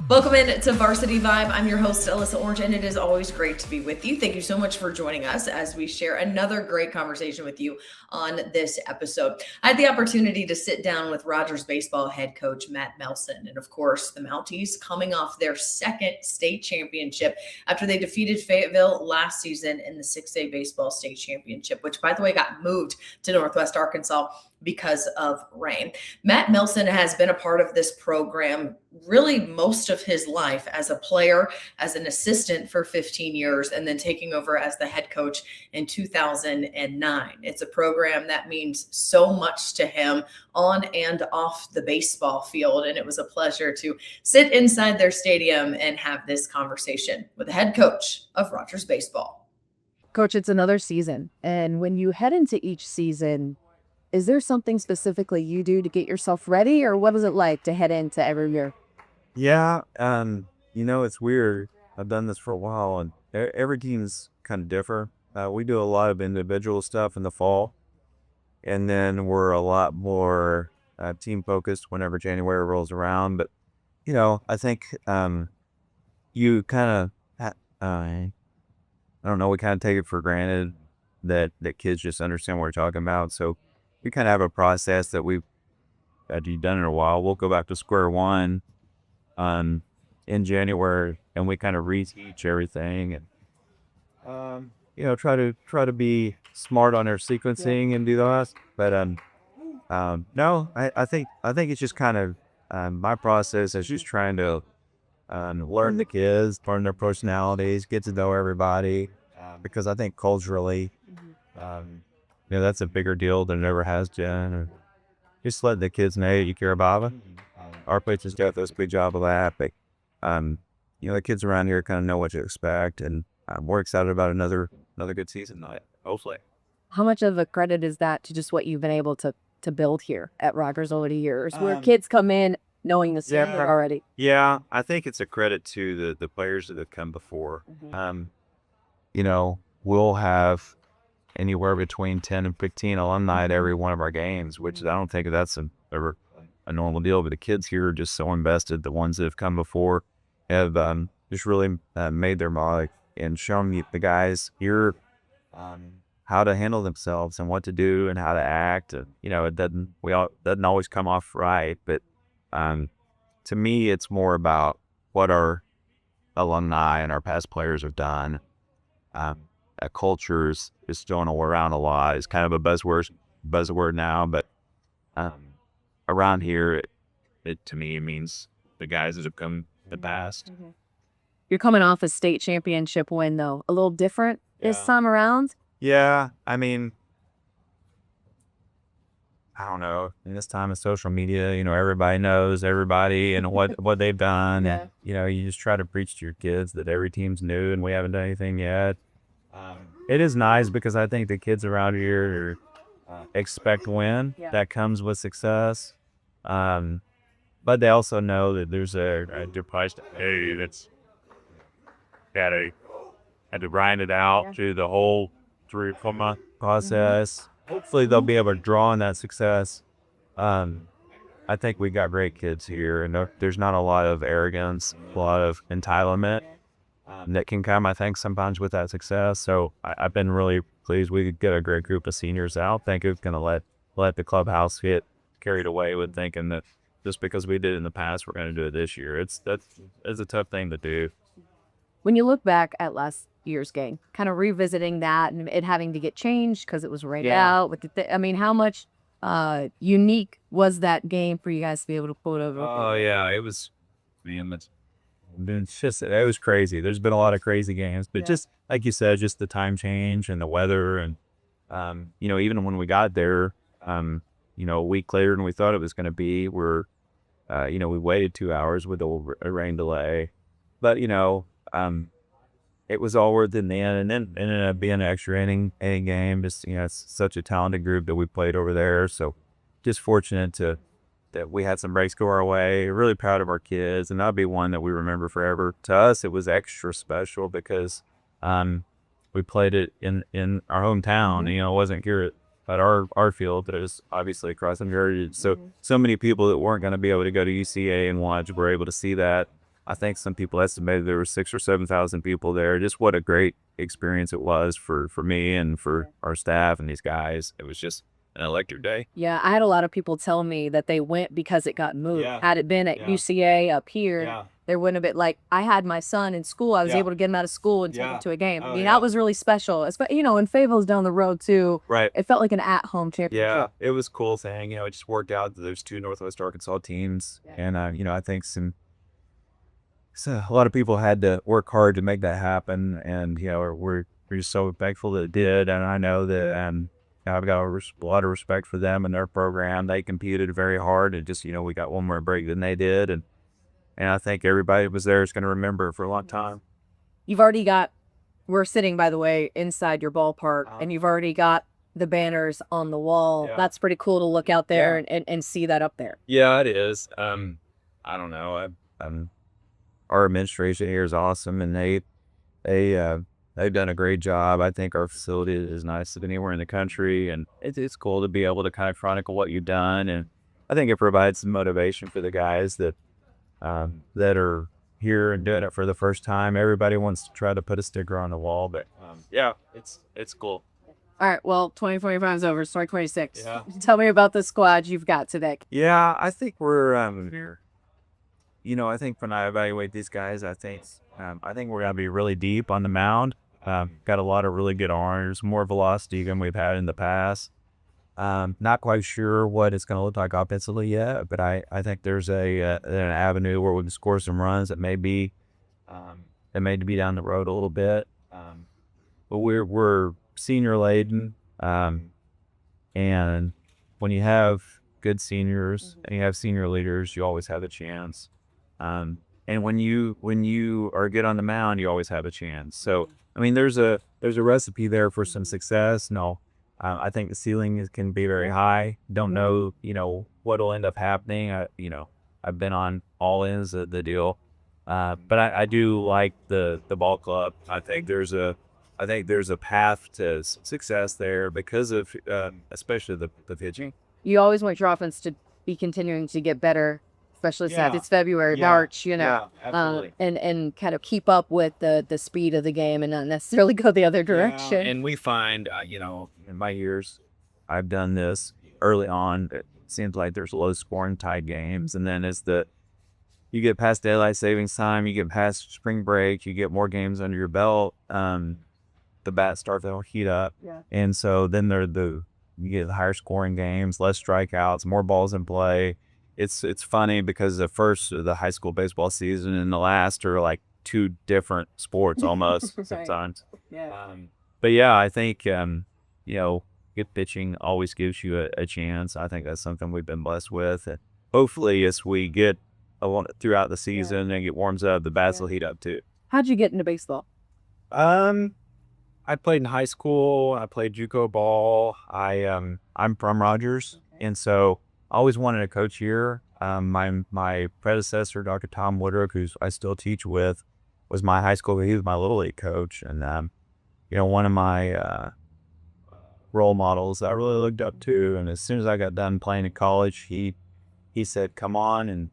Welcome in to Varsity Vibe. I'm your host, Alyssa Orange, and it is always great to be with you. Thank you so much for joining us as we share another great conversation with you on this episode. I had the opportunity to sit down with Rogers baseball head coach Matt Melson, and of course, the Mounties coming off their second state championship after they defeated Fayetteville last season in the 6A baseball state championship, which, by the way, got moved to Northwest Arkansas because of rain. Matt Melson has been a part of this program really most of his life as a player, as an assistant for 15 years, and then taking over as the head coach in 2009. It's a program that means so much to him on and off the baseball field, and it was a pleasure to sit inside their stadium and have this conversation with the head coach of Rogers baseball. Coach, it's another season, and when you head into each season, is there something specifically you do to get yourself ready, or what is it like to head into every year? Yeah, it's weird. I've done this for a while, and every team's kind of different. We do a lot of individual stuff in the fall, and then we're a lot more team focused whenever January rolls around. But I think you kind of, I don't know, we kind of take it for granted that kids just understand what we're talking about. So we kind of have a process that we've done in a while. We'll go back to square one in January, and we kind of reteach everything, and try to be smart on our sequencing and do that. But no, I think it's just kind of my process is just trying to learn the kids, learn their personalities, get to know everybody, because I think culturally, that's a bigger deal than it ever has been. Or just let the kids know you care about them. Our coaches do a good job of that, but the kids around here kind of know what to expect, and we're excited about another good season night, hopefully. How much of a credit is that to just what you've been able to build here at Rogers over the years, where kids come in knowing the standard already? Yeah, I think it's a credit to the players that have come before. We'll have anywhere between 10 and 15 alumni at every one of our games, which I don't think that's a normal deal. But the kids here are just so invested. The ones that have come before have just really made their mark and shown the guys here how to handle themselves and what to do and how to act. And, it doesn't always come off right. But to me, it's more about what our alumni and our past players have done. Cultures is thrown around a lot. It's kind of a buzzword now, but around here, it to me means the guys that have come in the past. You're coming off a state championship win, though. A little different this time around? Yeah, I mean, I don't know. In this time of social media, everybody knows everybody and what they've done. Yeah. And, you just try to preach to your kids that every team's new and we haven't done anything yet. It is nice because I think the kids around here expect win. Yeah. That comes with success. But they also know that there's a price to pay. That's had to grind it out through the whole 3 or 4 month process. Hopefully they'll be able to draw on that success. I think we got great kids here, and there's not a lot of arrogance, a lot of entitlement that can come, I think, sometimes with that success. So I've been really pleased we could get a great group of seniors out. I think it's going to let the clubhouse get carried away with thinking that just because we did it in the past, we're going to do it this year. It's a tough thing to do. When you look back at last year's game, kind of revisiting that and it having to get changed because it was rained out. How much unique was that game for you guys to be able to pull it over? Oh, yeah. It was, man, it was crazy. There's been a lot of crazy games, but just like you said, just the time change and the weather. And, even when we got there, a week later than we thought it was going to be, we waited 2 hours with a rain delay. But, it was all worth it in the end. And then it ended up being an extra inning game. Just, it's such a talented group that we played over there. So just fortunate that we had some breaks go our way. Really proud of our kids. And that'll be one that we remember forever. To us, it was extra special because we played it in our hometown. It wasn't here at our field, but it was obviously across the heritage. So many people that weren't going to be able to go to UCA and watch were able to see that. I think some people estimated there were 6,000 or 7,000 people there. Just what a great experience it was for me and for our staff and these guys. It was just an electric day. Yeah, I had a lot of people tell me that they went because it got moved. Yeah. Had it been at Yeah. UCA up here, Yeah. there wouldn't have been, like, I had my son in school. I was Yeah. able to get him out of school and take Yeah. him to a game. I Oh, mean, yeah. that was really special. You know, and Fayetteville's down the road too. Right. It felt like an at-home championship. Yeah, it was a cool thing. It just worked out that there's 2 Northwest Arkansas teams. Yeah. And, I think a lot of people had to work hard to make that happen. And, we're just so thankful that it did. And I know that I've got a lot of respect for them and their program. They competed very hard. And just, we got one more break than they did. And I think everybody that was there is going to remember it for a long time. You've already got, we're sitting, by the way, inside your ballpark, and you've already got the banners on the wall. Yeah. That's pretty cool to look out there and see that up there. Yeah, it is. I don't know. Our administration here is awesome, and they've done a great job. I think our facility is nice as anywhere in the country, and it's cool to be able to kind of chronicle what you've done. And I think it provides some motivation for the guys that are here and doing it for the first time. Everybody wants to try to put a sticker on the wall, but yeah, it's cool. All right, well, 2025 is over. Start 26. Yeah. Tell me about the squad you've got today. Yeah, I think we're I think when I evaluate these guys, I think we're gonna be really deep on the mound. Got a lot of really good arms, more velocity than we've had in the past. Not quite sure what it's going to look like offensively yet, but I think there's an avenue where we can score some runs that may be down the road a little bit. But we're senior laden, and when you have good seniors and you have senior leaders, you always have a chance. And when you are good on the mound, you always have a chance. So I mean, there's a recipe there for some success. No. I think the ceiling can be very high. Don't know, what'll end up happening. I've been on all ends of the deal, but I do like the ball club. I think there's a path to success there because of especially the pitching. You always want your offense to be continuing to get better, especially since it's February, March, absolutely. and kind of keep up with the speed of the game and not necessarily go the other direction. And we find, in my years, I've done this early on. It seems like there's low scoring tied games. And then as you get past daylight savings time, you get past spring break, you get more games under your belt, the bats start to heat up. Yeah. And so then you get the higher scoring games, less strikeouts, more balls in play. It's funny because the high school baseball season and the last are like two different sports almost. Right. Sometimes. Yeah. But yeah, I think good pitching always gives you a chance. I think that's something we've been blessed with. And hopefully, as we get throughout the season and get warms up, the bats will heat up too. How'd you get into baseball? I played in high school. I played JUCO ball. I'm from Rogers, and so I always wanted to coach here. My predecessor, Dr. Tom Woodruff, who I still teach with, was my high school. He was my little league coach, and one of my role models I really looked up to. And as soon as I got done playing in college, he said, "Come on and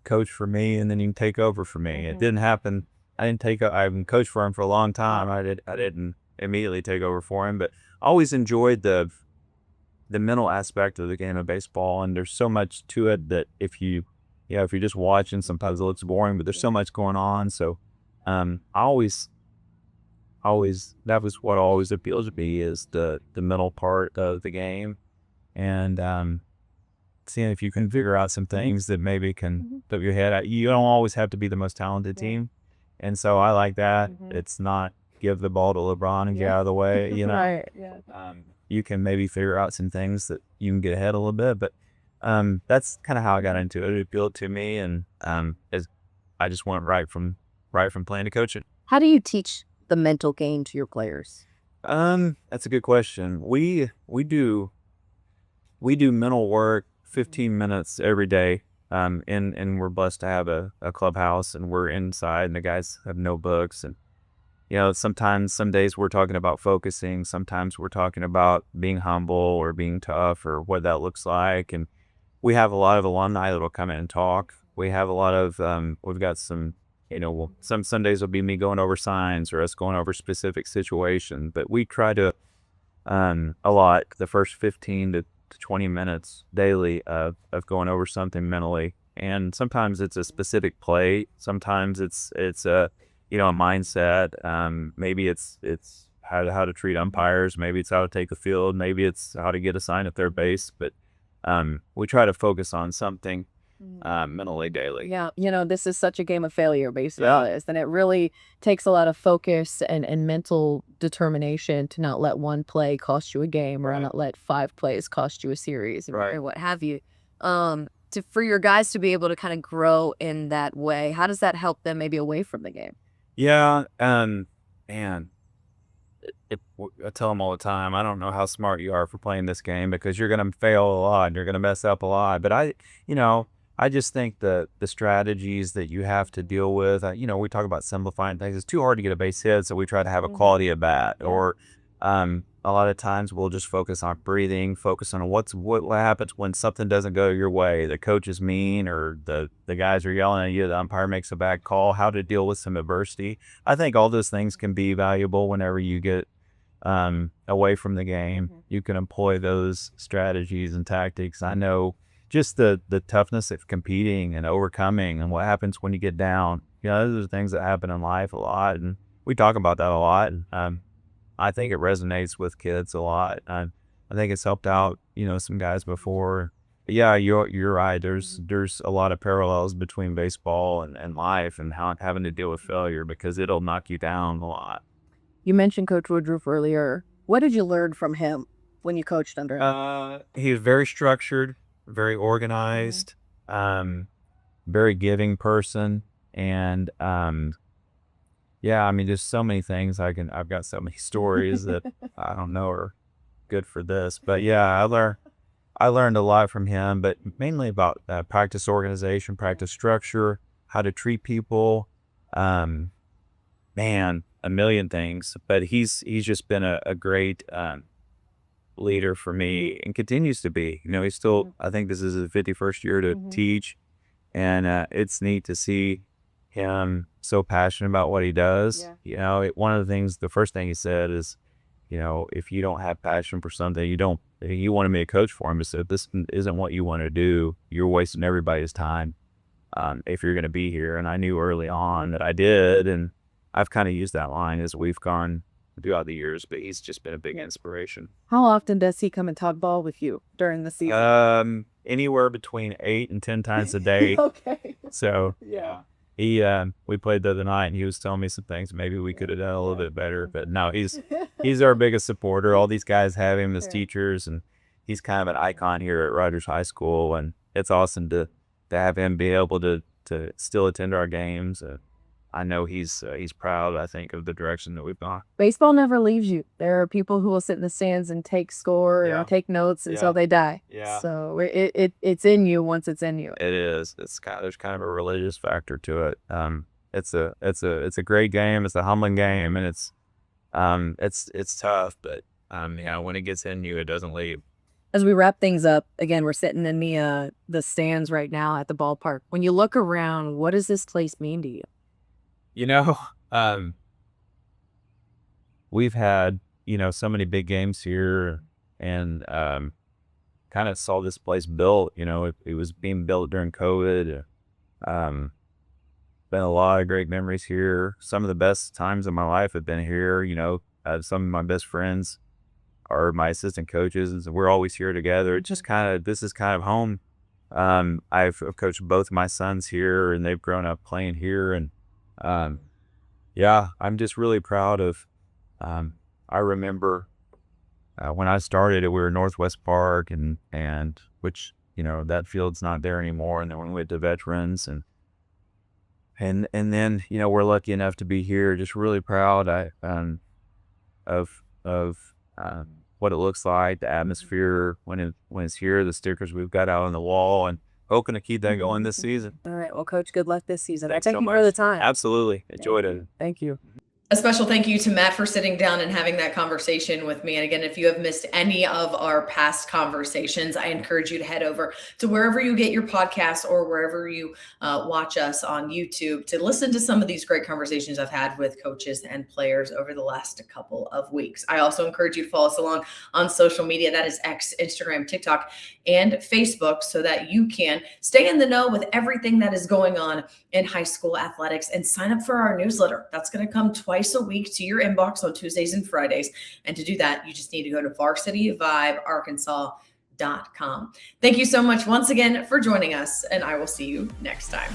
coach for me, and then you can take over for me." It didn't happen. I've been coached for him for a long time. I didn't immediately take over for him, but I always enjoyed the mental aspect of the game of baseball, and there's so much to it that if you're just watching, sometimes it looks boring, but there's so much going on. So I always that was what always appealed to me, is the mental part of the game, and seeing if you can figure out some things that maybe can put your head out. You don't always have to be the most talented team, and so I like that. It's not give the ball to LeBron and get out of the way, Right. Yeah. You can maybe figure out some things that you can get ahead a little bit, but that's kind of how I got into it. It appealed to me, and I just went right from playing to coaching. How do you teach the mental game to your players? That's a good question. We do mental work 15 minutes every day. And we're blessed to have a clubhouse, and we're inside, and the guys have notebooks, and sometimes some days we're talking about focusing, sometimes we're talking about being humble or being tough or what that looks like. And we have a lot of alumni that'll come in and talk. We have a lot of we've got some some Sundays will be me going over signs or us going over specific situations, but we try to a lot the first 15 to 20 minutes daily of going over something mentally. And sometimes it's a specific play. Sometimes it's a a mindset. Maybe it's how to treat umpires. Maybe it's how to take the field. Maybe it's how to get a sign at third base. But we try to focus on something mentally daily. Yeah, this is such a game of failure, basically, Yeah. and it really takes a lot of focus and mental determination to not let one play cost you a game, or Right. not let 5 plays cost you a series, or Right. what have you. For your guys to be able to kind of grow in that way, how does that help them maybe away from the game? Yeah. Man, I tell them all the time, I don't know how smart you are for playing this game because you're going to fail a lot and you're going to mess up a lot. But I just think the strategies that you have to deal with, we talk about simplifying things. It's too hard to get a base hit, so we try to have a quality at bat. Yeah. Or a lot of times we'll just focus on breathing, focus on what happens when something doesn't go your way. The coach is mean, or the guys are yelling at you. The umpire makes a bad call. How to deal with some adversity. I think all those things can be valuable whenever you get away from the game. You can employ those strategies and tactics. I know just the toughness of competing and overcoming, and what happens when you get down. Those are things that happen in life a lot, and we talk about that a lot. I think it resonates with kids a lot. I think it's helped out, some guys before. But yeah, you're right. There's a lot of parallels between baseball and life, and how having to deal with failure, because it'll knock you down a lot. You mentioned Coach Woodruff earlier. What did you learn from him when you coached under him? He was very structured, very organized, very giving person, and yeah, I mean, there's so many things I've got so many stories that I don't know are good for this, but yeah, I learned a lot from him, but mainly about practice organization, practice structure, how to treat people, man, a million things. But he's just been a great leader for me, and continues to be. He's still, I think this is his 51st year to teach, and it's neat to see him so passionate about what he does. One of the things, the first thing he said is, if you don't have passion for something, you want to be a coach for him. He said, this isn't what you want to do. You're wasting everybody's time if you're going to be here. And I knew early on that I did, and I've kind of used that line as we've gone throughout the years, but he's just been a big inspiration. How often does he come and talk ball with you during the season? Anywhere between 8 and 10 times a day. Okay. So we played the other night, and he was telling me some things maybe we could have done a little bit better, but no, he's our biggest supporter. All these guys have him as teachers, and he's kind of an icon here at Rogers High School, and it's awesome to have him be able to still attend our games. I know he's proud, I think, of the direction that we've gone. Baseball never leaves you. There are people who will sit in the stands and take score or take notes until they die. Yeah. So it's in you once it's in you. It is. There's kind of a religious factor to it. It's a great game. It's a humbling game, and it's tough, but when it gets in you, it doesn't leave. As we wrap things up, again, we're sitting in the stands right now at the ballpark. When you look around, what does this place mean to you? We've had, so many big games here, and kind of saw this place built. It was being built during COVID. Been a lot of great memories here. Some of the best times of my life have been here. Some of my best friends are my assistant coaches, and so we're always here together. It's just this is kind of home. I've coached both my sons here, and they've grown up playing here, and I'm just really proud of. I remember when I started, we were Northwest Park, and which that field's not there anymore. And then when we went to Veterans, and then we're lucky enough to be here. Just really proud of what it looks like, the atmosphere when it's here, the stickers we've got out on the wall, and hoping to keep that going this season. All right. Well, Coach, good luck this season. Thanks I'll take so more of the much. time. Absolutely. Enjoyed it. Thank you. A special thank you to Matt for sitting down and having that conversation with me. And again, if you have missed any of our past conversations, I encourage you to head over to wherever you get your podcasts or wherever you watch us on YouTube to listen to some of these great conversations I've had with coaches and players over the last couple of weeks. I also encourage you to follow us along on social media. That is X, Instagram, TikTok, and Facebook, so that you can stay in the know with everything that is going on in high school athletics, and sign up for our newsletter. That's going to come twice a week to your inbox on Tuesdays and Fridays. And to do that, you just need to go to varsityvibearkansas.com. Thank you so much once again for joining us, and I will see you next time.